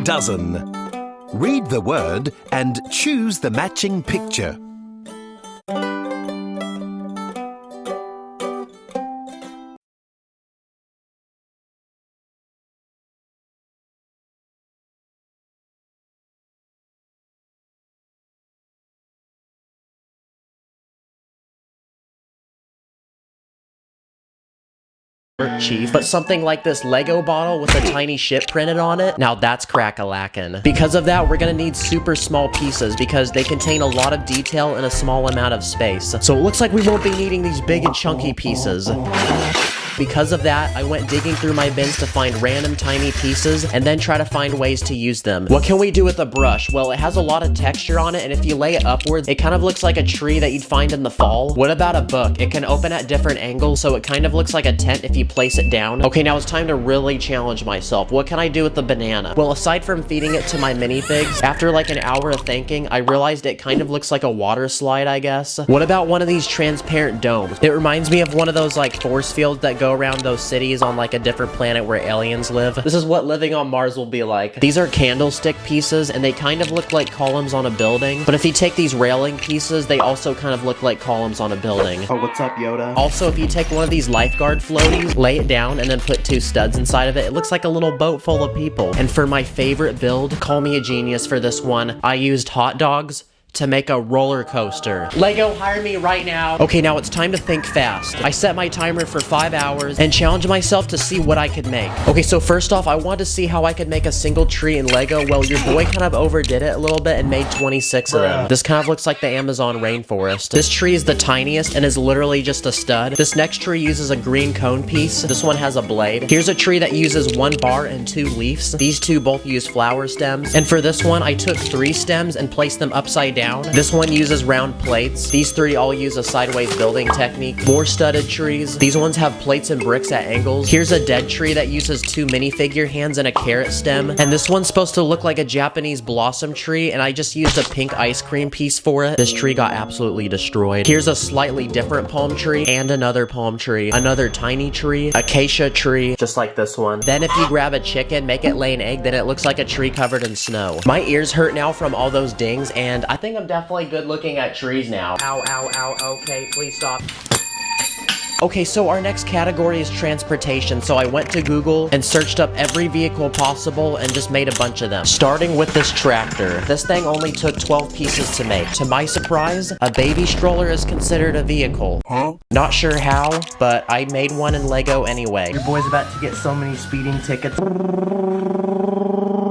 dozen. Read the word and choose the matching picture. Chief, but something like this Lego bottle with a tiny ship printed on it, now that's crack-a-lackin'. Because of that, we're gonna need super small pieces because they contain a lot of detail in a small amount of space. So it looks like we won't be needing these big and chunky pieces. Because of that, I went digging through my bins to find random tiny pieces and then try to find ways to use them. What can we do with a brush? Well, it has a lot of texture on it, and if you lay it upwards, it kind of looks like a tree that you'd find in the fall. What about a book? It can open at different angles, so it kind of looks like a tent if you place it down. Okay, now it's time to really challenge myself. What can I do with the banana? Well, aside from feeding it to my minifigs, after like an hour of thinking, I realized it kind of looks like a water slide, I guess. What about one of these transparent domes? It reminds me of one of those like force fields that go around those cities on like a different planet where aliens live. This is what living on Mars will be like. These are candlestick pieces and they kind of look like columns on a building, but if you take these railing pieces, they also kind of look like columns on a building. Oh, what's up, Yoda? Also, if you take one of these lifeguard floaties, lay it down, and then put two studs inside of it, it looks like a little boat full of people. And for my favorite build, call me a genius for this one, I used hot dogs to make a roller coaster. Lego, hire me right now. Okay, now it's time to think fast. I set my timer for 5 hours and challenged myself to see what I could make. Okay, so first off, I wanted to see how I could make a single tree in Lego. Well, your boy kind of overdid it a little bit and made 26 of them. This kind of looks like the Amazon rainforest. This tree is the tiniest and is literally just a stud. This next tree uses a green cone piece. This one has a blade. Here's a tree that uses 1 bar and 2 leaves. These two both use flower stems. And for this one, I took 3 stems and placed them upside down. This one uses round plates. These 3 all use a sideways building technique. More studded trees. These ones have plates and bricks at angles. Here's a dead tree that uses 2 minifigure hands and a carrot stem. And this one's supposed to look like a Japanese blossom tree, and I just used a pink ice cream piece for it. This tree got absolutely destroyed. Here's a slightly different palm tree and another palm tree. Another tiny tree, acacia tree, just like this one. Then if you grab a chicken, make it lay an egg, then it looks like a tree covered in snow. My ears hurt now from all those dings, and I think I'm definitely good looking at trees now. Ow, ow, ow, okay, please stop. Okay, so our next category is transportation, so I went to Google and searched up every vehicle possible and just made a bunch of them. Starting with this tractor. This thing only took 12 pieces to make. To my surprise, a baby stroller is considered a vehicle. Huh? Not sure how, but I made one in Lego anyway. Your boy's about to get so many speeding tickets.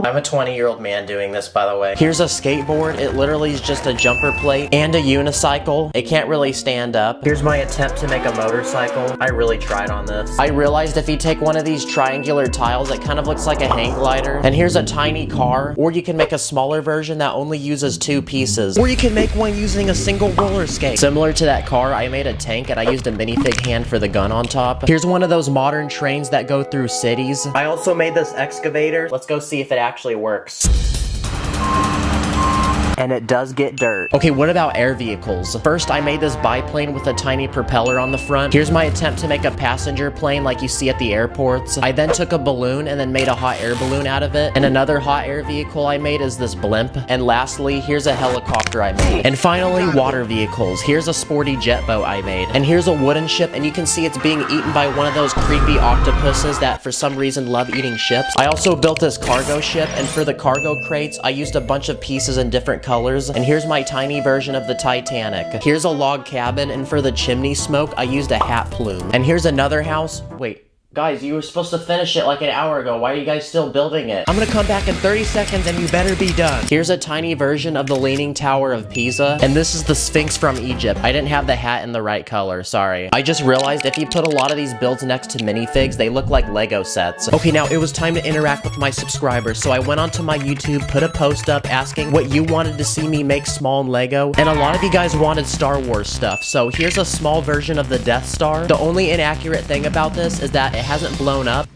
I'm a 20-year-old man doing this, by the way. Here's a skateboard. It literally is just a jumper plate and a unicycle. It can't really stand up. Here's my attempt to make a motorcycle. I really tried on this. I realized if you take one of these triangular tiles, it kind of looks like a hang glider. And here's a tiny car. Or you can make a smaller version that only uses 2 pieces. Or you can make one using a single roller skate. Similar to that car, I made a tank and I used a minifig hand for the gun on top. Here's one of those modern trains that go through cities. I also made this excavator. Let's go see if it actually works. And it does get dirt. Okay, what about air vehicles? First, I made this biplane with a tiny propeller on the front. Here's my attempt to make a passenger plane like you see at the airports. I then took a balloon and then made a hot air balloon out of it. And another hot air vehicle I made is this blimp. And lastly, here's a helicopter I made. And finally, water vehicles. Here's a sporty jet boat I made. And here's a wooden ship, and you can see it's being eaten by one of those creepy octopuses that for some reason love eating ships. I also built this cargo ship, and for the cargo crates, I used a bunch of pieces in different colors. And here's my tiny version of the Titanic. Here's a log cabin, and for the chimney smoke, I used a hat plume. And here's another house. Wait. Guys, you were supposed to finish it like an hour ago. Why are you guys still building it? I'm gonna come back in 30 seconds and you better be done. Here's a tiny version of the Leaning Tower of Pisa. And this is the Sphinx from Egypt. I didn't have the hat in the right color, sorry. I just realized if you put a lot of these builds next to minifigs, they look like Lego sets. Okay, now it was time to interact with my subscribers. So I went onto my YouTube, put a post up asking what you wanted to see me make small in Lego. And a lot of you guys wanted Star Wars stuff. So here's a small version of the Death Star. The only inaccurate thing about this is that it hasn't blown up.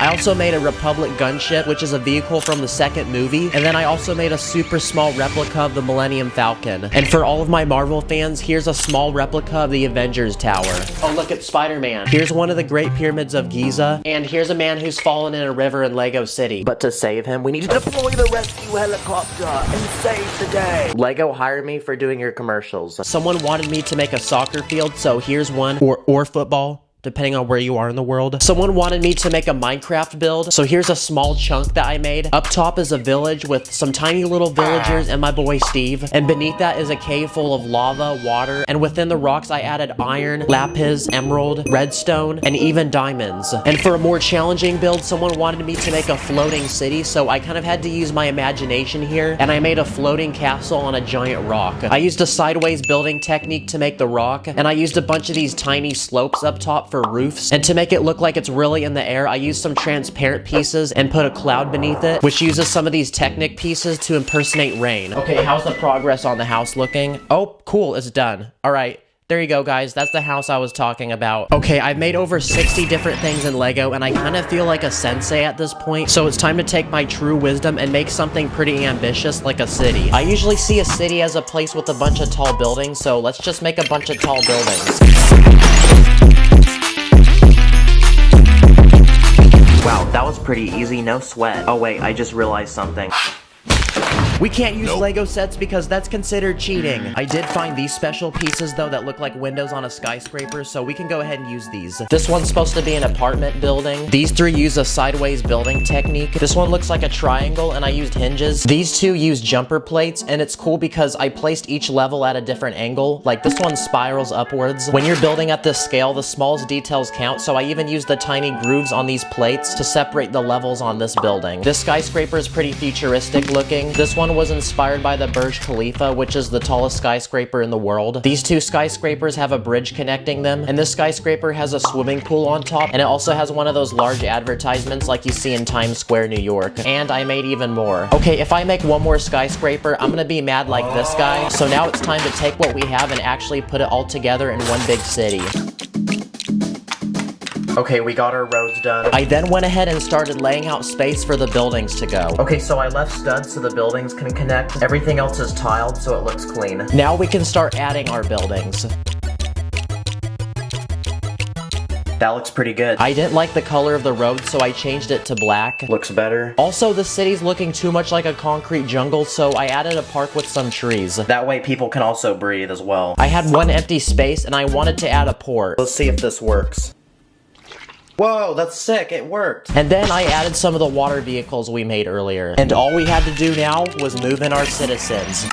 I also made a Republic gunship, which is a vehicle from the second movie, and then I also made a super small replica of the Millennium Falcon. And for all of my Marvel fans, here's a small replica of the Avengers Tower. Oh, look at Spider-Man. Here's one of the Great Pyramids of Giza, and here's a man who's fallen in a river in Lego City. But to save him, we need to deploy the rescue helicopter and save the day. Lego hired me for doing your commercials. Someone wanted me to make a soccer field, so here's one, or football, depending on where you are in the world. Someone wanted me to make a Minecraft build, so here's a small chunk that I made. Up top is a village with some tiny little villagers and my boy Steve, and beneath that is a cave full of lava, water, and within the rocks I added iron, lapis, emerald, redstone, and even diamonds. And for a more challenging build, someone wanted me to make a floating city, so I kind of had to use my imagination here, and I made a floating castle on a giant rock. I used a sideways building technique to make the rock, and I used a bunch of these tiny slopes up top for roofs, and to make it look like it's really in the air, I used some transparent pieces and put a cloud beneath it, which uses some of these Technic pieces to impersonate rain. Okay, how's the progress on the house looking? Oh, cool, it's done. All right. There you go, guys. That's the house I was talking about. Okay, I've made over 60 different things in Lego, and I kind of feel like a sensei at this point, so it's time to take my true wisdom and make something pretty ambitious like a city. I usually see a city as a place with a bunch of tall buildings, so let's just make a bunch of tall buildings. Wow, that was pretty easy, no sweat. Oh wait, I just realized something. We can't use Lego sets because that's considered cheating. I did find these special pieces though that look like windows on a skyscraper, so we can go ahead and use these. This one's supposed to be an apartment building. These three use a sideways building technique. This one looks like a triangle and I used hinges. These two use jumper plates, and it's cool because I placed each level at a different angle. Like this one spirals upwards. When you're building at this scale, the smallest details count, so I even used the tiny grooves on these plates to separate the levels on this building. This skyscraper is pretty futuristic looking. This one was inspired by the Burj Khalifa, which is the tallest skyscraper in the world. These two skyscrapers have a bridge connecting them, and this skyscraper has a swimming pool on top, and it also has one of those large advertisements like you see in Times Square, New York. And I made even more. Okay, if I make one more skyscraper, I'm gonna be mad like this guy. So now it's time to take what we have and actually put it all together in one big city. Okay, we got our roads done. I then went ahead and started laying out space for the buildings to go. Okay, so I left studs so the buildings can connect. Everything else is tiled so it looks clean. Now we can start adding our buildings. That looks pretty good. I didn't like the color of the road, so I changed it to black. Looks better. Also, the city's looking too much like a concrete jungle, so I added a park with some trees. That way people can also breathe as well. I had one empty space and I wanted to add a port. Let's see if this works. Whoa, that's sick, it worked. And then I added some of the water vehicles we made earlier. And all we had to do now was move in our citizens.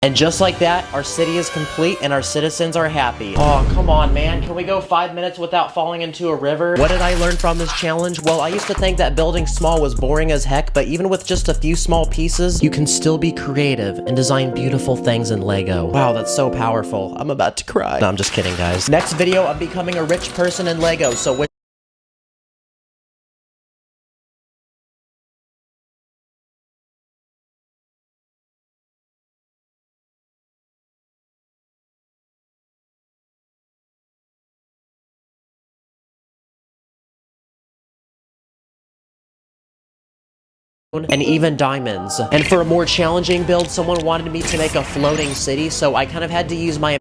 And just like that, our city is complete and our citizens are happy. Oh, come on, man. Can we go 5 minutes without falling into a river? What did I learn from this challenge? Well, I used to think that building small was boring as heck, but even with just a few small pieces, you can still be creative and design beautiful things in Lego. Wow, that's so powerful. I'm about to cry. No, I'm just kidding, guys. Next video, I'm becoming a rich person in Lego, so and even diamonds. And for a more challenging build, someone wanted me to make a floating city, so I kind of had to use my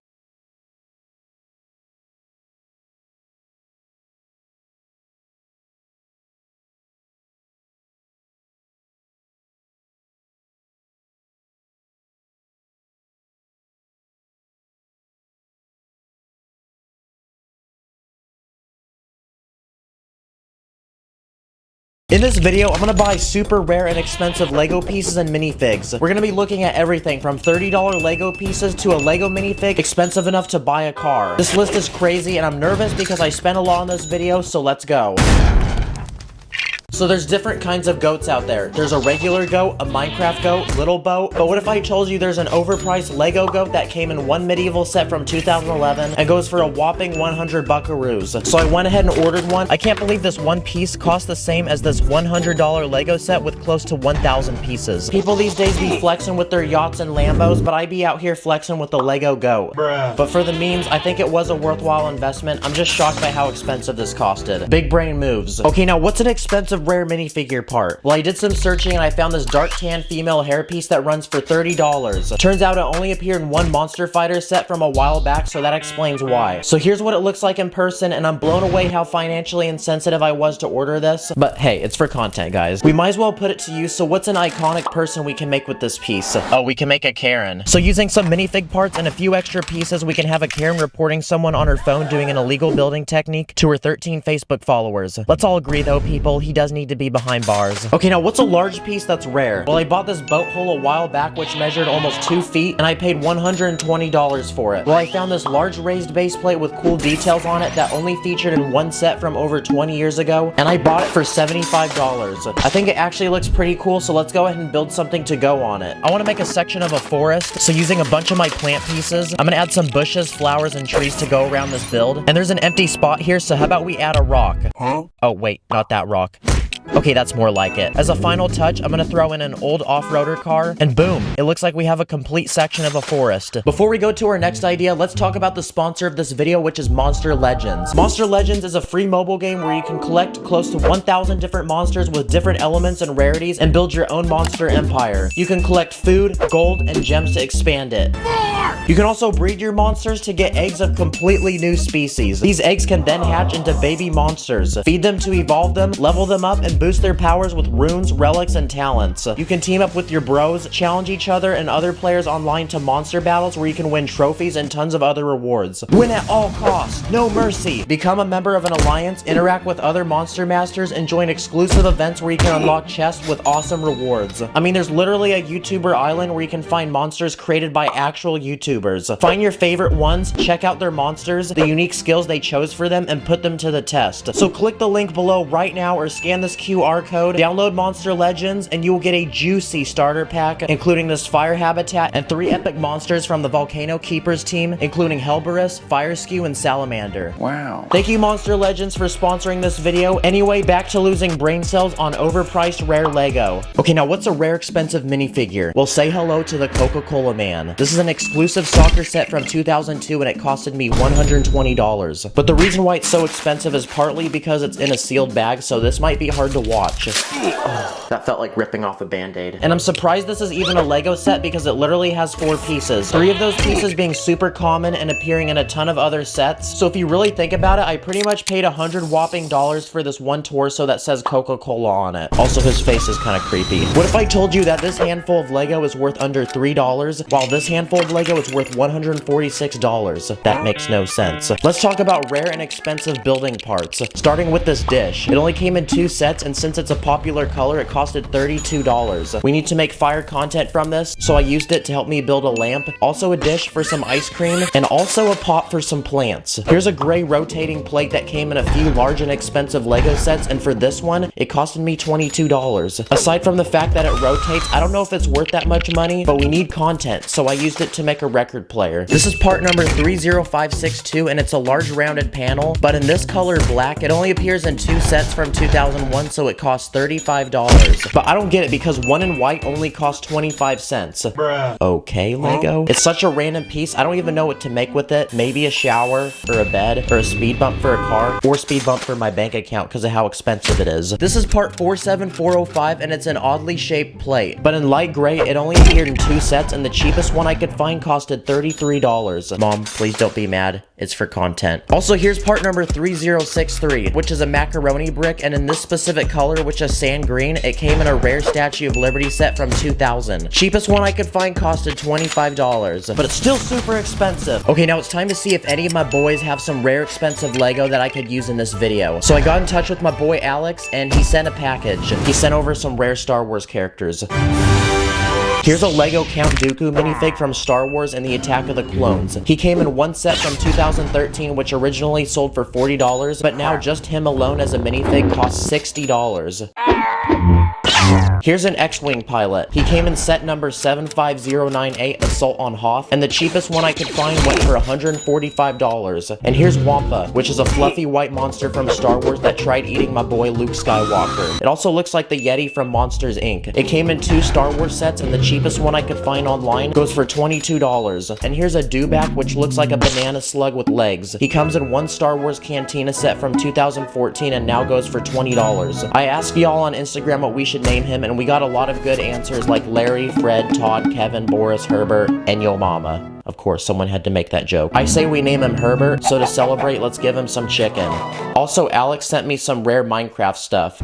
In this video, I'm gonna buy super rare and expensive Lego pieces and minifigs. We're gonna be looking at everything from $30 Lego pieces to a Lego minifig expensive enough to buy a car. This list is crazy and I'm nervous because I spent a lot on this video, so let's go. So there's different kinds of goats out there. There's a regular goat, a Minecraft goat, little boat. But what if I told you there's an overpriced Lego goat that came in one medieval set from 2011 and goes for a whopping 100 buckaroos? So I went ahead and ordered one. I can't believe this one piece cost the same as this $100 Lego set with close to 1,000 pieces. People these days be flexing with their yachts and Lambos, but I be out here flexing with the Lego goat. Bruh. But for the memes, I think it was a worthwhile investment. I'm just shocked by how expensive this costed. Big brain moves. Okay, now what's an expensive rare minifigure part? Well, I did some searching and I found this dark tan female hairpiece that runs for $30. Turns out it only appeared in one Monster Fighter set from a while back, so that explains why. So here's what it looks like in person, and I'm blown away how financially insensitive I was to order this. But hey, it's for content, guys. We might as well put it to use, so what's an iconic person we can make with this piece? Oh, we can make a Karen. So using some minifig parts and a few extra pieces, we can have a Karen reporting someone on her phone doing an illegal building technique to her 13 Facebook followers. Let's all agree though, people, he does need to be behind bars. Okay, now what's a large piece that's rare? Well, I bought this boat hole a while back which measured almost 2 feet and I paid $120 for it. Well, I found this large raised base plate with cool details on it that only featured in one set from over 20 years ago, and I bought it for $75. I think it actually looks pretty cool, so let's go ahead and build something to go on it. I want to make a section of a forest, so using a bunch of my plant pieces, I'm gonna add some bushes, flowers, and trees to go around this build. And there's an empty spot here, so how about we add a rock? Huh? Oh wait, not that rock. Okay, that's more like it. As a final touch, I'm gonna throw in an old off-roader car, and boom, it looks like we have a complete section of a forest. Before we go to our next idea, let's talk about the sponsor of this video, which is Monster Legends. Monster Legends is a free mobile game where you can collect close to 1,000 different monsters with different elements and rarities and build your own monster empire. You can collect food, gold, and gems to expand it. You can also breed your monsters to get eggs of completely new species. These eggs can then hatch into baby monsters. Feed them to evolve them, level them up, and boost their powers with runes, relics, and talents. You can team up with your bros, challenge each other and other players online to monster battles where you can win trophies and tons of other rewards. Win at all costs, no mercy. Become a member of an alliance, interact with other monster masters, and join exclusive events where you can unlock chests with awesome rewards. I mean, there's literally a YouTuber island where you can find monsters created by actual YouTubers. Find your favorite ones, check out their monsters, the unique skills they chose for them, and put them to the test. So click the link below right now or scan this QR code, download Monster Legends, and you will get a juicy starter pack, including this fire habitat and 3 epic monsters from the Volcano Keepers team, including Helberus, Fireskew, and Salamander. Wow. Thank you, Monster Legends, for sponsoring this video. Anyway, back to losing brain cells on overpriced rare Lego. Okay, now what's a rare expensive minifigure? Well, say hello to the Coca-Cola Man. This is an exclusive soccer set from 2002 and it costed me $120. But the reason why it's so expensive is partly because it's in a sealed bag, so this might be hard to watch. That felt like ripping off a band-aid. And I'm surprised this is even a Lego set because it literally has 4 pieces. 3 of those pieces being super common and appearing in a ton of other sets. So if you really think about it, I pretty much paid $100 whopping for this one torso that says Coca-Cola on it. Also, his face is kind of creepy. What if I told you that this handful of Lego is worth under $3, while this handful of Lego is worth $146? That makes no sense. Let's talk about rare and expensive building parts, starting with this dish. It only came in 2 sets, and since it's a popular color, it costed $32. We need to make fire content from this, so I used it to help me build a lamp, also a dish for some ice cream, and also a pot for some plants. Here's a gray rotating plate that came in a few large and expensive Lego sets, and for this one, it costed me $22. Aside from the fact that it rotates, I don't know if it's worth that much money, but we need content, so I used it to make a record player. This is part number 30562, and it's a large rounded panel, but in this color black. It only appears in 2 sets from 2001, so it costs $35. But I don't get it because one in white only costs 25 cents. Bruh. Okay, Lego. It's such a random piece, I don't even know what to make with it. Maybe a shower, or a bed, or a speed bump for a car, or speed bump for my bank account because of how expensive it is. This is part 47405, and it's an oddly shaped plate. But in light gray, it only appeared in 2 sets, and the cheapest one I could find costed $33. Mom, please don't be mad. It's for content. Also, here's part number 3063, which is a macaroni brick, and in this specific color, which is sand green, it came in a rare Statue of Liberty set from 2000. Cheapest one I could find costed $25, but it's still super expensive. Okay, now it's time to see if any of my boys have some rare expensive Lego that I could use in this video. So I got in touch with my boy Alex, and he sent a package. He sent over some rare Star Wars characters. Here's a Lego Count Dooku minifig from Star Wars and the Attack of the Clones. He came in one set from 2013, which originally sold for $40, but now just him alone as a minifig costs $60. Here's an X-Wing pilot. He came in set number 75098, Assault on Hoth, and the cheapest one I could find went for $145. And here's Wampa, which is a fluffy white monster from Star Wars that tried eating my boy Luke Skywalker. It also looks like the Yeti from Monsters Inc. It came in 2 Star Wars sets, and the cheapest one I could find online goes for $22. And here's a Dewback, which looks like a banana slug with legs. He comes in 1 Star Wars Cantina set from 2014 and now goes for $20. I asked y'all on Instagram what we should name him, and we got a lot of good answers like Larry, Fred, Todd, Kevin, Boris, Herbert, and Yo Mama. Of course, someone had to make that joke. I say we name him Herbert, so to celebrate, let's give him some chicken. Also, Alex sent me some rare Minecraft stuff.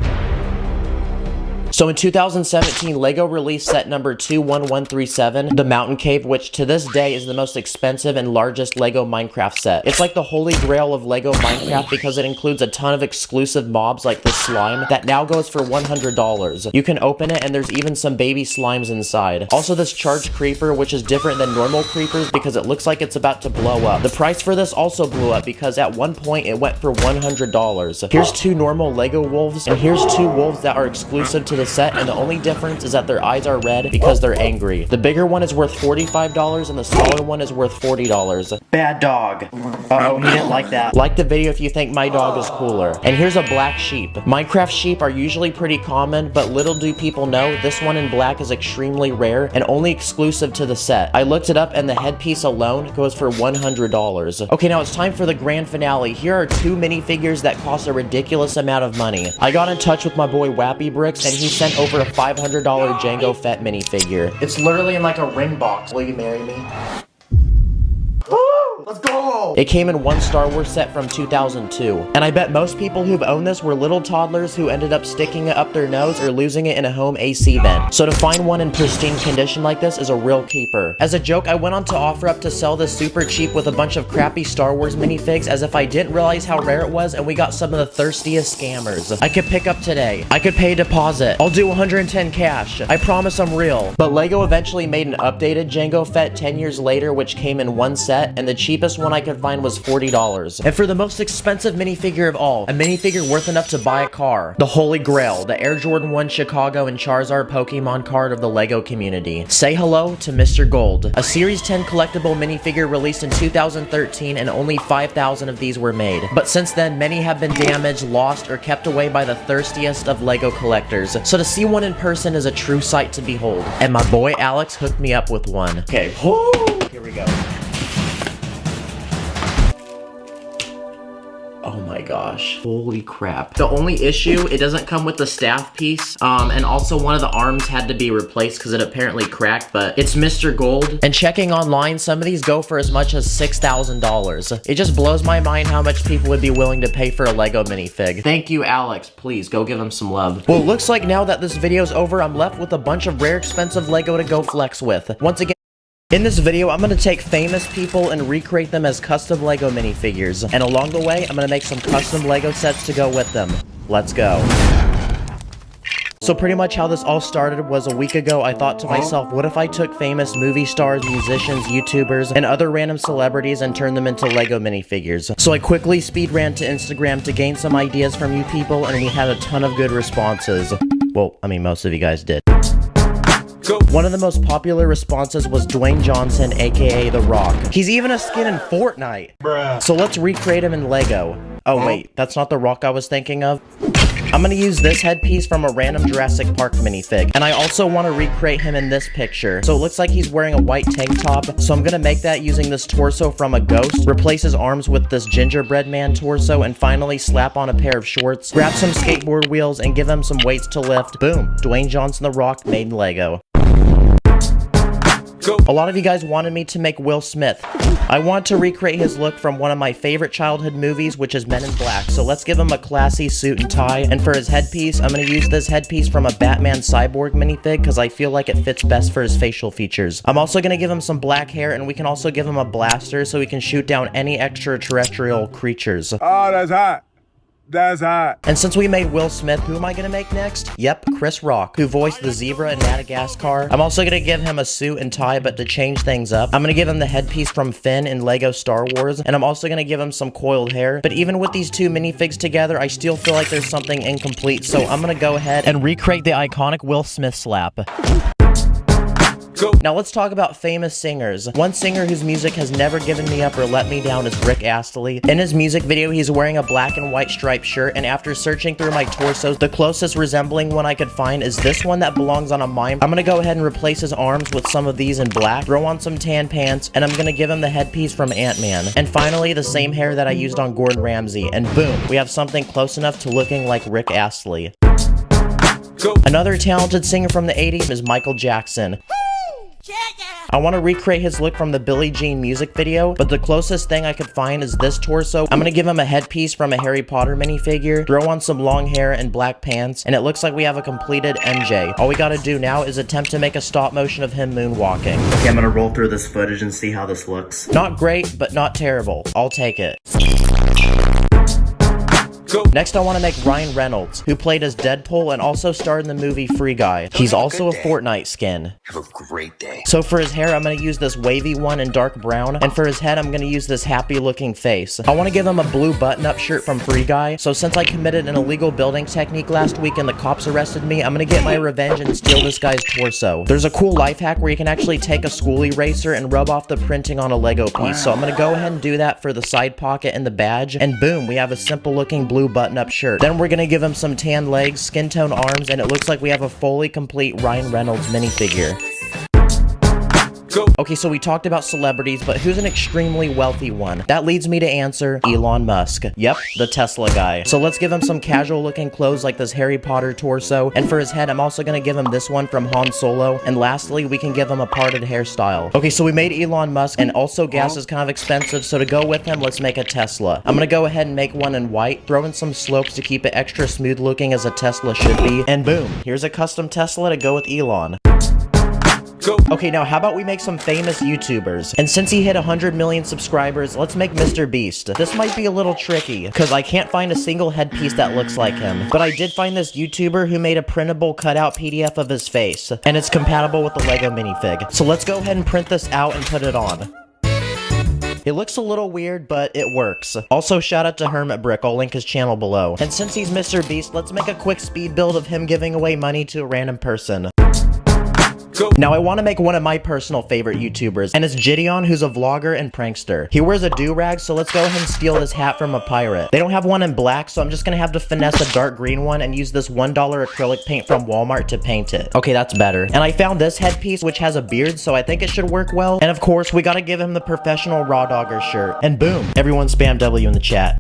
So in 2017, LEGO released set number 21137, the Mountain Cave, which to this day is the most expensive and largest LEGO Minecraft set. It's like the holy grail of LEGO Minecraft because it includes a ton of exclusive mobs like the slime that now goes for $100. You can open it and there's even some baby slimes inside. Also this charged creeper, which is different than normal creepers because it looks like it's about to blow up. The price for this also blew up because at one point it went for $100. Here's 2 normal LEGO wolves, and here's 2 wolves that are exclusive to the set, and the only difference is that their eyes are red because they're angry. The bigger one is worth $45 and the smaller one is worth $40. Bad dog. Uh-oh, he didn't like that. Like the video if you think my dog is cooler. And here's a black sheep. Minecraft sheep are usually pretty common, but little do people know this one in black is extremely rare and only exclusive to the set. I looked it up and the headpiece alone goes for $100. Okay, now it's time for the grand finale. Here are 2 minifigures that cost a ridiculous amount of money. I got in touch with my boy Wappy Bricks and he sent over a $500 JK.CapCut minifigure. It's literally in like a ring box. Will you marry me? Let's go! It came in 1 Star Wars set from 2002. And I bet most people who've owned this were little toddlers who ended up sticking it up their nose or losing it in a home AC vent. So to find one in pristine condition like this is a real keeper. As a joke, I went on to offer up to sell this super cheap with a bunch of crappy Star Wars minifigs as if I didn't realize how rare it was, and we got some of the thirstiest scammers. I could pick up today. I could pay a deposit. I'll do 110 cash. I promise I'm real. But LEGO eventually made an updated JK.CapCut 10 years later, which came in 1 set, and the cheapest one I could find was $40. And for the most expensive minifigure of all, a minifigure worth enough to buy a car, the Holy Grail, the Air Jordan 1 Chicago and Charizard Pokemon card of the LEGO community. Say hello to Mr. Gold, a Series 10 collectible minifigure released in 2013, and only 5,000 of these were made. But since then, many have been damaged, lost, or kept away by the thirstiest of LEGO collectors. So to see one in person is a true sight to behold. And my boy Alex hooked me up with one. Okay, here we go. Oh my gosh. Holy crap. The only issue, it doesn't come with the staff piece. And also one of the arms had to be replaced because it apparently cracked, but it's Mr. Gold. And checking online, some of these go for as much as $6,000. It just blows my mind how much people would be willing to pay for a LEGO minifig. Thank you, Alex. Please, go give him some love. Well, it looks like now that this video's over, I'm left with a bunch of rare expensive LEGO to go flex with. Once again, in this video, I'm going to take famous people and recreate them as custom LEGO minifigures. And along the way, I'm going to make some custom LEGO sets to go with them. Let's go. So pretty much how this all started was a week ago. I thought to myself, what if I took famous movie stars, musicians, YouTubers, and other random celebrities and turned them into LEGO minifigures? So I quickly speed ran to Instagram to gain some ideas from you people, and we had a ton of good responses. Well, I mean, most of you guys did. One of the most popular responses was Dwayne Johnson, aka The Rock. He's even a skin in Fortnite. Bruh. So let's recreate him in LEGO. Oh wait, that's not The Rock I was thinking of. I'm gonna use this headpiece from a random Jurassic Park minifig. And I also want to recreate him in this picture. So it looks like he's wearing a white tank top. So I'm gonna make that using this torso from a ghost, replace his arms with this gingerbread man torso, and finally slap on a pair of shorts, grab some skateboard wheels, and give him some weights to lift. Boom, Dwayne Johnson The Rock made in LEGO. A lot of you guys wanted me to make Will Smith. I want to recreate his look from one of my favorite childhood movies, which is Men in Black. So let's give him a classy suit and tie. And for his headpiece, I'm going to use this headpiece from a Batman Cyborg minifig because I feel like it fits best for his facial features. I'm also going to give him some black hair, and we can also give him a blaster so he can shoot down any extraterrestrial creatures. Oh, that's hot. That's hot. And since we made Will Smith, who am I gonna make next? Yep, Chris Rock, who voiced the zebra in Madagascar. I'm also gonna give him a suit and tie, but to change things up, I'm gonna give him the headpiece from Finn in Lego Star Wars, and I'm also gonna give him some coiled hair. But even with these two minifigs together, I still feel like there's something incomplete, so I'm gonna go ahead and recreate the iconic Will Smith slap. Now let's talk about famous singers. One singer whose music has never given me up or let me down is Rick Astley. In his music video, he's wearing a black and white striped shirt, and after searching through my torsos, the closest resembling one I could find is this one that belongs on a mime. I'm gonna go ahead and replace his arms with some of these in black, throw on some tan pants, and I'm gonna give him the headpiece from Ant-Man. And finally, the same hair that I used on Gordon Ramsay, and boom, we have something close enough to looking like Rick Astley. Another talented singer from the 80s is Michael Jackson. I want to recreate his look from the Billie Jean music video, but the closest thing I could find is this torso. I'm gonna give him a headpiece from a Harry Potter minifigure, throw on some long hair and black pants, and it looks like we have a completed MJ. All we gotta do now is attempt to make a stop motion of him moonwalking. Okay, I'm gonna roll through this footage and see how this looks. Not great, but not terrible. I'll take it. Next, I want to make Ryan Reynolds, who played as Deadpool and also starred in the movie Free Guy. He's also a Fortnite skin. Have a great day. So for his hair, I'm going to use this wavy one in dark brown, and for his head, I'm going to use this happy-looking face. I want to give him a blue button-up shirt from Free Guy, so since I committed an illegal building technique last week and the cops arrested me, I'm going to get my revenge and steal this guy's torso. There's a cool life hack where you can actually take a school eraser and rub off the printing on a Lego piece, so I'm going to go ahead and do that for the side pocket and the badge, and boom, we have a simple-looking blue button-up shirt. Then we're gonna give him some tan legs, skin tone arms, and it looks like we have a fully complete Ryan Reynolds minifigure. Okay, so we talked about celebrities, but who's an extremely wealthy one? That leads me to answer Elon Musk. Yep, the Tesla guy. So let's give him some casual looking clothes like this Harry Potter torso, and for his head, I'm also gonna give him this one from Han Solo, and lastly, we can give him a parted hairstyle. Okay, so we made Elon Musk, and also gas is kind of expensive, so to go with him, let's make a Tesla. I'm gonna go ahead and make one in white, throw in some slopes to keep it extra smooth looking as a Tesla should be, and boom, here's a custom Tesla to go with Elon. Okay, now how about we make some famous YouTubers? And since he hit 100 million subscribers, let's make Mr. Beast. This might be a little tricky, because I can't find a single headpiece that looks like him. But I did find this YouTuber who made a printable cutout PDF of his face, and it's compatible with the Lego minifig. So let's go ahead and print this out and put it on. It looks a little weird, but it works. Also, shout out to Hermit Brick, I'll link his channel below. And since he's Mr. Beast, let's make a quick speed build of him giving away money to a random person. Now I want to make one of my personal favorite YouTubers, and it's Gideon, who's a vlogger and prankster. He wears a do-rag, so let's go ahead and steal this hat from a pirate. They don't have one in black, so I'm just gonna have to finesse a dark green one and use this $1 acrylic paint from Walmart to paint it. Okay, that's better. And I found this headpiece, which has a beard, so I think it should work well. And of course, we gotta give him the professional Raw Dogger shirt. And boom, everyone spam W in the chat.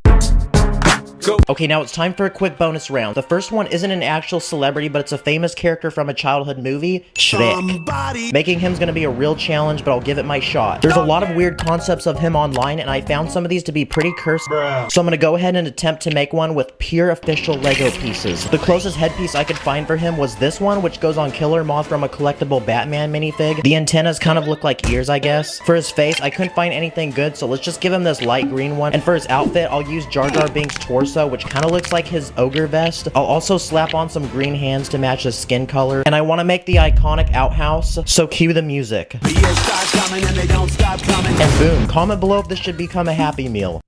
Okay, now it's time for a quick bonus round. The first one isn't an actual celebrity, but it's a famous character from a childhood movie, Shrek. Making him's gonna be a real challenge, but I'll give it my shot. There's a lot of weird concepts of him online, and I found some of these to be pretty cursed, so I'm gonna go ahead and attempt to make one with pure official Lego pieces. The closest headpiece I could find for him was this one, which goes on Killer Moth from a collectible Batman minifig. The antennas kind of look like ears, I guess. For his face, I couldn't find anything good, so let's just give him this light green one. And for his outfit, I'll use Jar Jar Binks' torso, which kind of looks like his ogre vest. I'll also slap on some green hands to match his skin color, and I want to make the iconic outhouse, so cue the music. And boom, comment below if this should become a Happy Meal.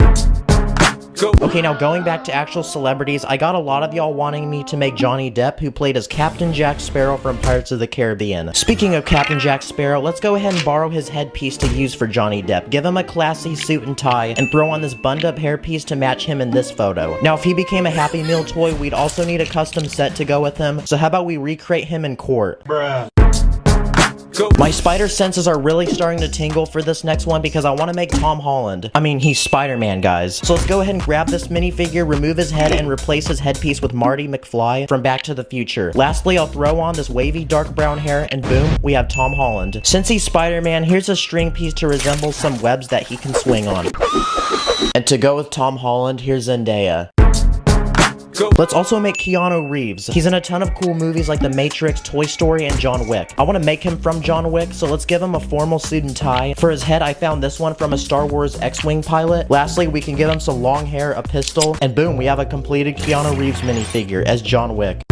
Okay, now going back to actual celebrities, I got a lot of y'all wanting me to make Johnny Depp, who played as Captain Jack Sparrow from Pirates of the Caribbean. Speaking of Captain Jack Sparrow, let's go ahead and borrow his headpiece to use for Johnny Depp. Give him a classy suit and tie, and throw on this bund-up hairpiece to match him in this photo. Now, if he became a Happy Meal toy, we'd also need a custom set to go with him, so how about we recreate him in court? My spider senses are really starting to tingle for this next one because I want to make Tom Holland. I mean, he's Spider-Man, guys. So let's go ahead and grab this minifigure, remove his head, and replace his headpiece with Marty McFly from Back to the Future. Lastly, I'll throw on this wavy dark brown hair, and boom, we have Tom Holland. Since he's Spider-Man, here's a string piece to resemble some webs that he can swing on. And to go with Tom Holland, here's Zendaya. Let's also make Keanu Reeves. He's in a ton of cool movies like The Matrix, Toy Story, and John Wick. I want to make him from John Wick, so let's give him a formal suit and tie. For his head, I found this one from a Star Wars X-Wing pilot. Lastly, we can give him some long hair, a pistol, and boom, we have a completed Keanu Reeves minifigure as John Wick.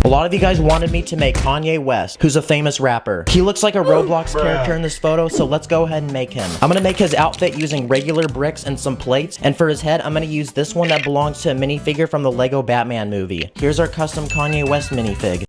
A lot of you guys wanted me to make Kanye West, who's a famous rapper. He looks like a Roblox character in this photo, so let's go ahead and make him. I'm gonna make his outfit using regular bricks and some plates, and for his head, I'm gonna use this one that belongs to a minifigure from the Lego Batman movie. Here's our custom Kanye West minifig.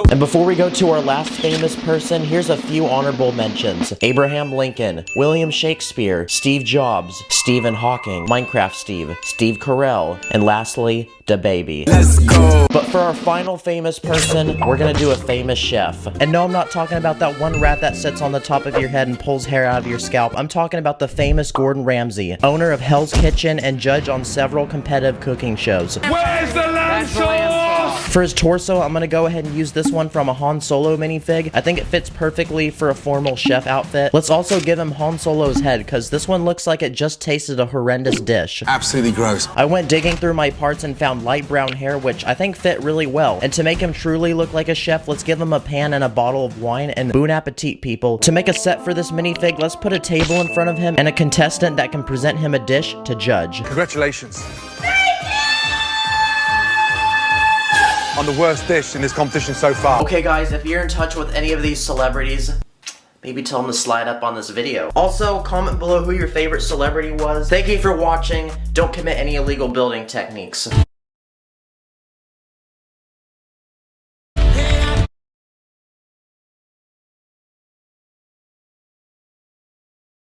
And before we go to our last famous person, here's a few honorable mentions. Abraham Lincoln, William Shakespeare, Steve Jobs, Stephen Hawking, Minecraft Steve, Steve Carell, and lastly, DaBaby. Let's go! But for our final famous person, we're gonna do a famous chef. And no, I'm not talking about that one rat that sits on the top of your head and pulls hair out of your scalp. I'm talking about the famous Gordon Ramsay, owner of Hell's Kitchen and judge on several competitive cooking shows. Where's the lamb sauce? For his torso, I'm gonna go ahead and use this one from a Han Solo minifig. I think it fits perfectly for a formal chef outfit. Let's also give him Han Solo's head, because this one looks like it just tasted a horrendous dish. Absolutely gross. I went digging through my parts and found light brown hair, which I think fit really well. And to make him truly look like a chef, let's give him a pan and a bottle of wine, and bon appetit, people. To make a set for this minifig, let's put a table in front of him and a contestant that can present him a dish to judge. Congratulations. On the worst dish in this competition so far. Okay guys, if you're in touch with any of these celebrities, maybe tell them to slide up on this video. Also, comment below who your favorite celebrity was. Thank you for watching. Don't commit any illegal building techniques.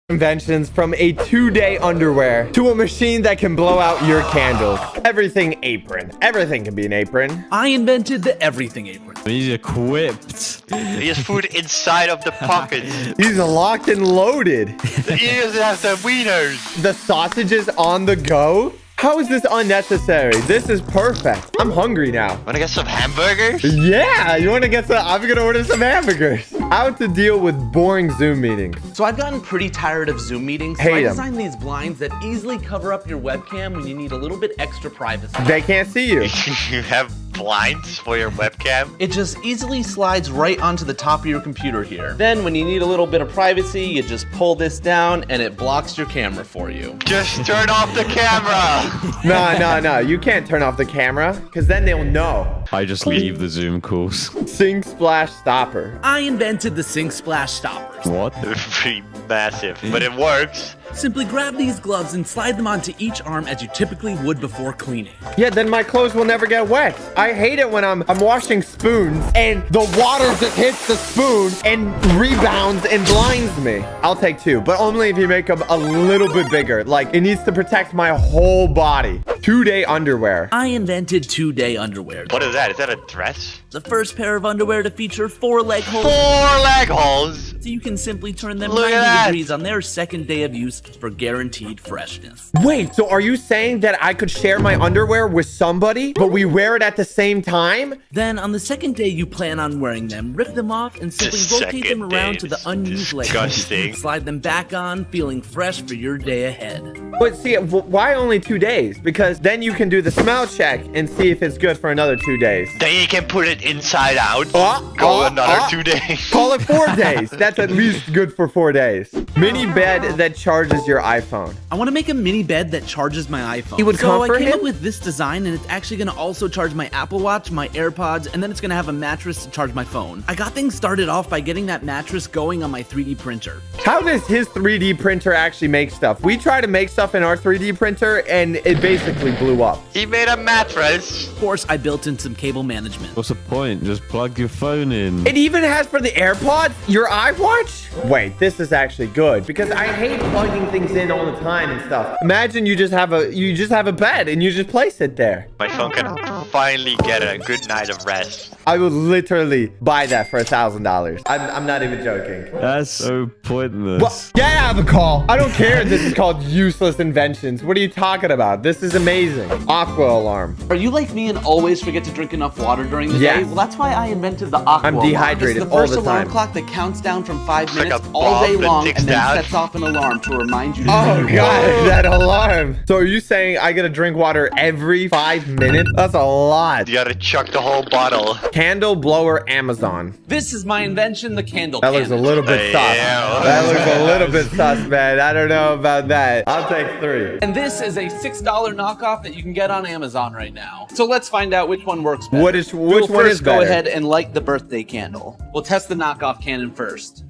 Inventions, from a 2-day underwear to a machine that can blow out your candles. Everything apron. Everything can be an apron. I invented the everything apron. He's equipped. He has food inside of the pockets. He's locked and loaded. He doesn't have the wieners. The sausages on the go? How is this unnecessary? This is perfect. I'm hungry now. Wanna get some hamburgers? Yeah, you wanna get some? I'm gonna order some hamburgers. How to deal with boring Zoom meetings. So I've gotten pretty tired of Zoom meetings, so I designed these blinds that easily cover up your webcam when you need a little bit extra privacy. They can't see you. You have blinds for your webcam? It just easily slides right onto the top of your computer here. Then when you need a little bit of privacy, you just pull this down and it blocks your camera for you. Just turn off the camera. No. You can't turn off the camera, because then they'll know. I just leave the Zoom calls. Sink splash stopper. I invented the Sink Splash Stoppers. What? Pretty massive, but it works. Simply grab these gloves and slide them onto each arm as you typically would before cleaning. Yeah, then my clothes will never get wet. I hate it when I'm washing spoons and the water just hits the spoon and rebounds and blinds me. I'll take 2, but only if you make them a little bit bigger. Like, it needs to protect my whole body. 2-day underwear. I invented 2-day underwear. What is that? Is that a dress? The first pair of underwear to feature 4 leg holes. 4 leg holes. So you can simply turn them Look 90 at that. degrees on their second day of use for guaranteed freshness. Wait, so are you saying that I could share my underwear with somebody, but we wear it at the same time? Then on the second day you plan on wearing them, rip them off and simply The rotate them second around day to the is unused leg disgusting. holes. Slide them back on, feeling fresh for your day ahead. But see, why only 2 days? Because then you can do the smell check and see if it's good for another 2 days. Then you can put it inside out. Go another 2 days. Call it 4 days. That's at least good for 4 days. Mini bed that charges your iPhone. I want to make a mini bed that charges my iPhone. You would so I comfort came him? up with this design, and it's actually going to also charge my Apple Watch, my AirPods, and then it's going to have a mattress to charge my phone. I got things started off by getting that mattress going on my 3D printer. How does his 3D printer actually make stuff? We tried to make stuff in our 3D printer and it basically blew up. He made a mattress. Of course, I built in some cable management. What's the point? Just plug your phone in. It even has for the AirPods your iWatch? Wait, this is actually good because I hate plugging things in all the time and stuff. Imagine you just have a bed and you just place it there. My phone can finally get a good night of rest. I would literally buy that for $1,000. I'm not even joking. That's so pointless. What? Get out of the call. I don't care if this is called useless inventions. What are you talking about? This is amazing. Aqua alarm. Are you like me and always forget to drink enough water during the day? Well, that's why I invented the aqua. I'm dehydrated It's the all first the alarm time. clock that counts down from 5 like minutes a all day bomb that long ticks and then down. sets off an alarm to remind you. Oh god, that alarm. So are you saying I gotta drink water every 5 minutes? That's a lot. You gotta chuck the whole bottle. Candle blower Amazon. This is my invention, the candle That looks a cannon. little bit sus. Yeah. That looks a little bit sus, man. I don't know about that. I'll take 3. And this is a $6 knockoff that you can get on Amazon right now. So let's find out which one works better. Which We'll one is first go better? ahead and light the birthday candle. We'll test the knockoff cannon first.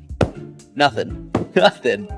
Nothing. Nothing.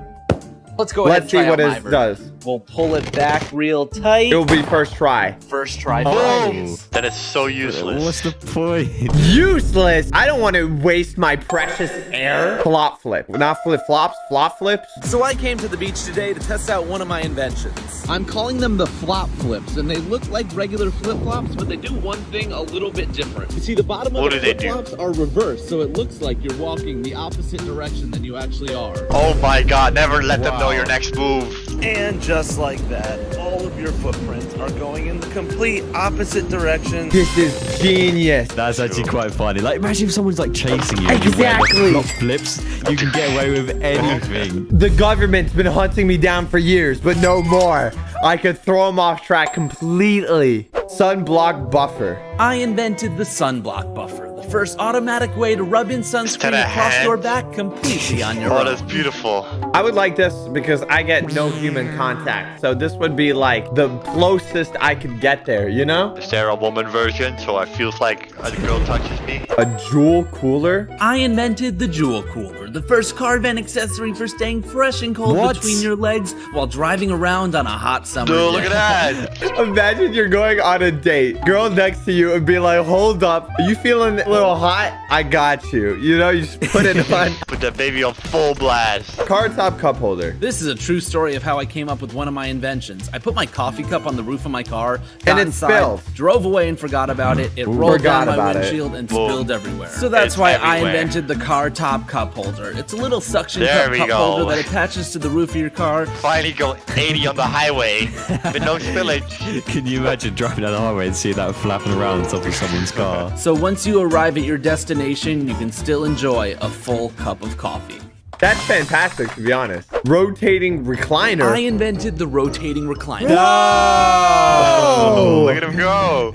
Let's go ahead Let's and see try what out my it version. does. We'll pull it back real tight. It will be first try. First try. Boom! That is so useless. What's the point? Useless. I don't want to waste my precious air. Flop flip. Not flip flops, flop flips. So I came to the beach today to test out one of my inventions. I'm calling them the flop flips, and they look like regular flip-flops, but they do one thing a little bit different. You see, the bottom of What the do they do? flip-flops are reversed, so it looks like you're walking the opposite direction than you actually are. Oh my god, never let them know your next move. And just like that, all of your footprints are going in the complete opposite direction. This is genius. That's actually quite funny. Like, imagine if someone's like chasing you. Exactly. And you wear the flop flips. You can get away with anything. The government's been hunting me down for years, but no more. I could throw them off track completely. Sunblock buffer. I invented the sunblock buffer, the first automatic way to rub in Instead sunscreen of across hand. your back completely on your Oh, own. that's beautiful. I would like this because I get no human contact. So this would be like the closest I could get there, you know? Is there a woman version so it feels like a girl touches me? A jewel cooler. I invented the Jewel Cooler, the first car vent accessory for staying fresh and cold What? between your legs while driving around on a hot summer Dude, day. look at that. Imagine you're going on a date. Girl next to you and be like, hold up. Are you feeling a little hot? I got you. You know, you just put it on. Put that baby on full blast. Car top cup holder. This is a true story of how I came up with one of my inventions. I put my coffee cup on the roof of my car, got And it inside, spilled. drove away and forgot about it. It rolled Forgot down my about it. windshield and Boom. spilled everywhere. So that's It's why I everywhere. invented the car top cup holder. It's a little suction There cup we cup go. holder that attaches to the roof of your car. Finally go 80 on the highway with no spillage. Can you imagine driving down the highway and seeing that flapping around on top of someone's car? So once you arrive at your destination, you can still enjoy a full cup of coffee. That's fantastic, to be honest. Rotating recliner. I invented the rotating recliner. Oh! Look at him go.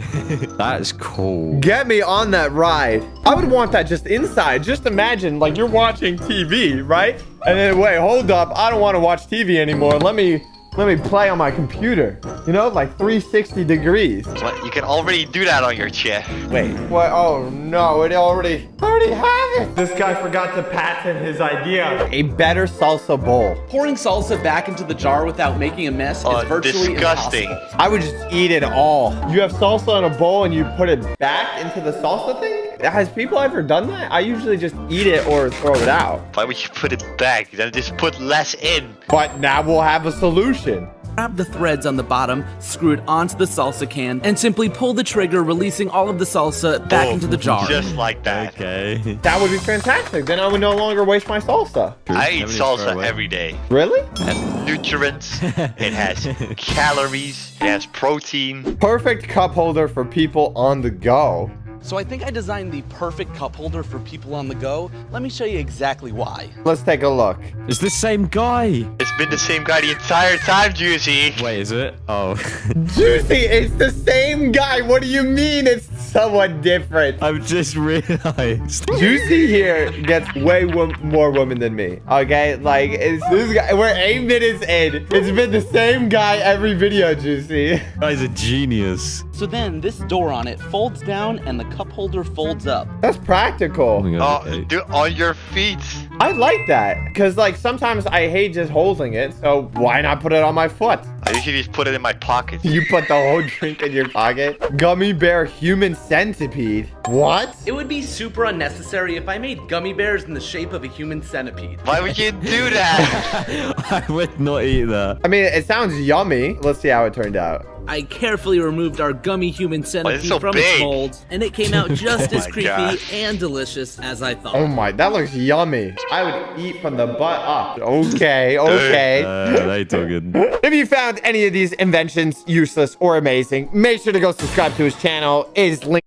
That's cool. Get me on that ride. I would want that just inside. Just imagine, like, you're watching TV, right? And then, wait, hold up. I don't want to watch TV anymore. Let me play on my computer. You know, like 360 degrees. What? You can already do that on your chair. Wait, what? Oh, no, it already have it. This guy forgot to patent his idea. A better salsa bowl. Pouring salsa back into the jar without making a mess Oh, is virtually disgusting. impossible. I would just eat it all. You have salsa in a bowl and you put it back into the salsa thing? Has people ever done that? I usually just eat it or throw it out. Why would you put it back? Then just put less in. But now we'll have a solution. Grab the threads on the bottom, screw it onto the salsa can, and simply pull the trigger, releasing all of the salsa back Boom. into the jar. Just like that. Okay. That would be fantastic. Then I would no longer waste my salsa. I eat Everything's throw salsa away. every day. Really? It has nutrients. It has calories. It has protein. Perfect cup holder for people on the go. So I think I designed the perfect cup holder for people on the go. Let me show you exactly why. Let's take a look. It's the same guy. It's been the same guy the entire time, Juicy. Wait, is it? Oh. Juicy, it's the same guy. What do you mean it's somewhat different? I've just realized. Juicy here gets way more women than me. Okay, like it's this guy. We're 8 minutes in. It's been the same guy every video, Juicy. Guy's a genius. So then this door on it folds down and the cup holder folds up. That's practical. my God, Oh, okay. do it on your feet. I like that because like sometimes I hate just holding it. So why not put it on my foot? I usually just put it in my pocket. You put the whole drink in your pocket. Gummy bear human centipede. What? It would be super unnecessary if I made gummy bears in the shape of a human centipede. Why would you do that? I would not eat that. I mean, it sounds yummy. Let's see how it turned out. I carefully removed our gummy human centipede so from big. its mold, and it came out just as my creepy gosh. and delicious as I thought. Oh my, that looks yummy. I would eat from the butt up. Okay, okay. They talking. If you found any of these inventions useless or amazing, make sure to go subscribe to his channel. It is linked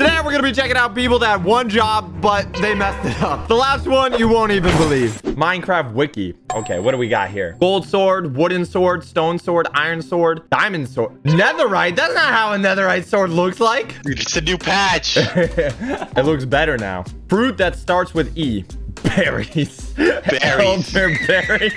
Today, we're gonna be checking out people that had one job, but they messed it up. The last one, you won't even believe. Minecraft wiki. Okay, what do we got here? Gold sword, wooden sword, stone sword, iron sword, diamond sword. Netherite? That's not how a netherite sword looks like. It's a new patch. It looks better now. Fruit that starts with E. Berries. Berries. Elderberry.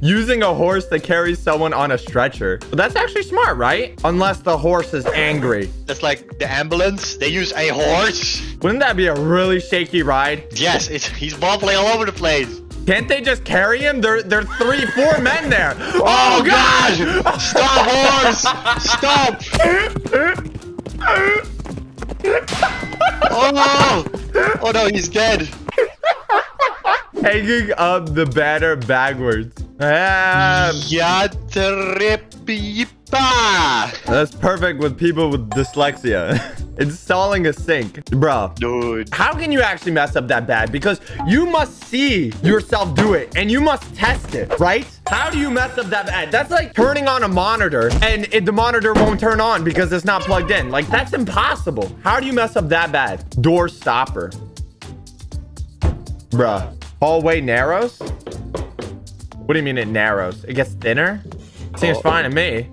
Using a horse that carries someone on a stretcher. But that's actually smart, right? Unless the horse is angry. That's like the ambulance. They use a horse. Wouldn't that be a really shaky ride? Yes, he's wobbling all over the place. Can't they just carry him? There are 3, 4 men there. Oh, God! Stop, horse! Stop! Oh, no! Oh, no, he's dead. Hanging up the banner backwards. Ah, that's perfect with people with dyslexia. Installing a sink. Bro. Dude. How can you actually mess up that bad? Because you must see yourself do it and you must test it, right? How do you mess up that bad? That's like turning on a monitor and the monitor won't turn on because it's not plugged in. Like, that's impossible. How do you mess up that bad? Door stopper. Bruh. Hallway narrows? What do you mean it narrows? It gets thinner? Seems fine to me.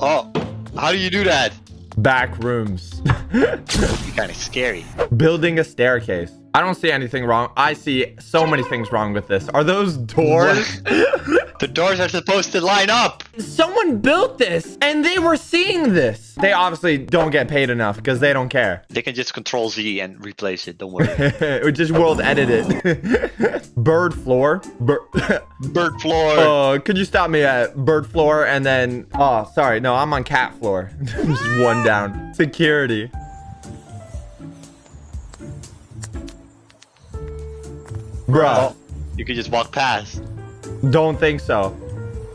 Oh, how do you do that? Back rooms. Kind of scary. Building a staircase. I don't see anything wrong. I see so many things wrong with this. Are those doors? The doors are supposed to line up. Someone built this and they were seeing this. They obviously don't get paid enough because they don't care. They can just control Z and replace it. Don't worry. We just world edit it. Bird floor. Bird floor. Could you stop me at bird floor and then... Oh, sorry. No, I'm on cat floor. Just one down. Security. Bro. You can just walk past. Don't think so.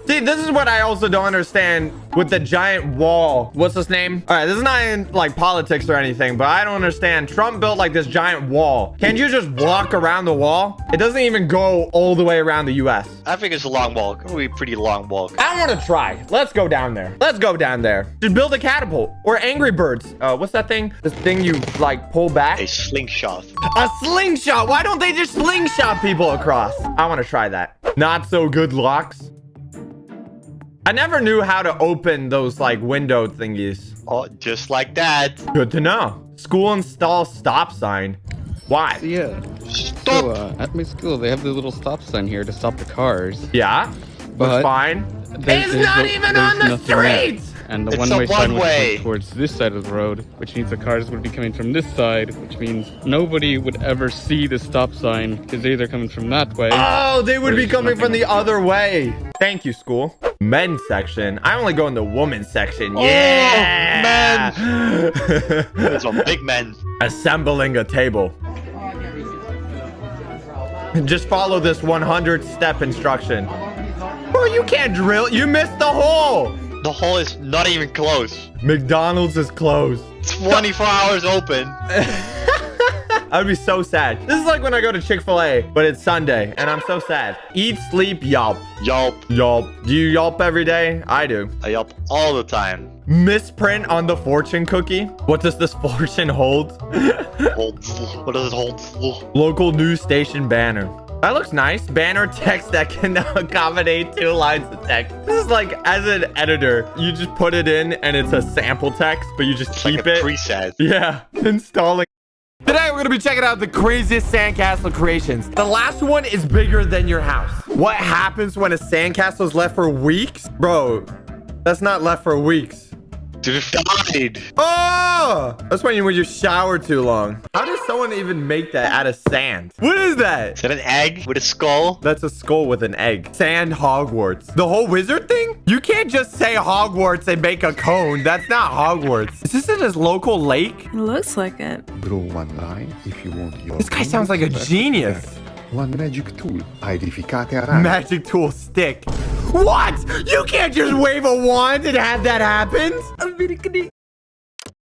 See, this is what I also don't understand with the giant wall. What's his name? All right, this is not in like politics or anything, but I don't understand. Trump built like this giant wall. Can't you just walk around the wall? It doesn't even go all the way around the US. I think it's a long walk. It will be a pretty long walk. I want to try. Let's go down there. Let's go down there. Just build a catapult or Angry Birds. What's that thing? This thing you like pull back? A slingshot. A slingshot. Why don't they just slingshot people across? I want to try that. Not so good locks. I never knew how to open those like window thingies. Oh, just like that. Good to know. School install stop sign. Why? Yeah. Stop. So, at my school, they have the little stop sign here to stop the cars. Yeah. But Looks fine. There's not even on the street! And the It's one-way a sign would one-way. point towards this side of the road, which means the cars would be coming from this side, which means nobody would ever see the stop sign because they're either coming from that way. Oh, they would or be there's coming from nothing the else. other way. Thank you, school. Men's section. I only go in the women's section. Oh, Yeah. There's some big men. Assembling a table. Just follow this 100-step instruction. Bro, you can't drill. You missed the hole. The hole is not even close. McDonald's is closed. 24 hours open. I would be so sad. This is like when I go to Chick-fil-A, but it's Sunday, and I'm so sad. Eat, sleep, yelp. Yelp. Yelp. Do you yelp every day? I do. I yelp all the time. Misprint on the fortune cookie. What does this fortune hold? What does it hold? Local news station banner. That looks nice. Banner text that can accommodate 2 lines of text. This is like, as an editor, you just put it in and it's a sample text, but you just It's keep like a it. preset. Yeah, installing. Today, we're going to be checking out the craziest sandcastle creations. The last one is bigger than your house. What happens when a sandcastle is left for weeks? Bro, that's not left for weeks. Dude, died. Oh, that's when you shower too long. How does someone even make that out of sand? What is that? Is that an egg with a skull? That's a skull with an egg. Sand Hogwarts. The whole wizard thing? You can't just say Hogwarts and make a cone. That's not Hogwarts. Is this in his local lake? It looks like it. Draw one line if you want your... This guy sounds like a genius. One magic tool. Identificate a run. Magic tool stick. What? You can't just wave a wand and have that happen?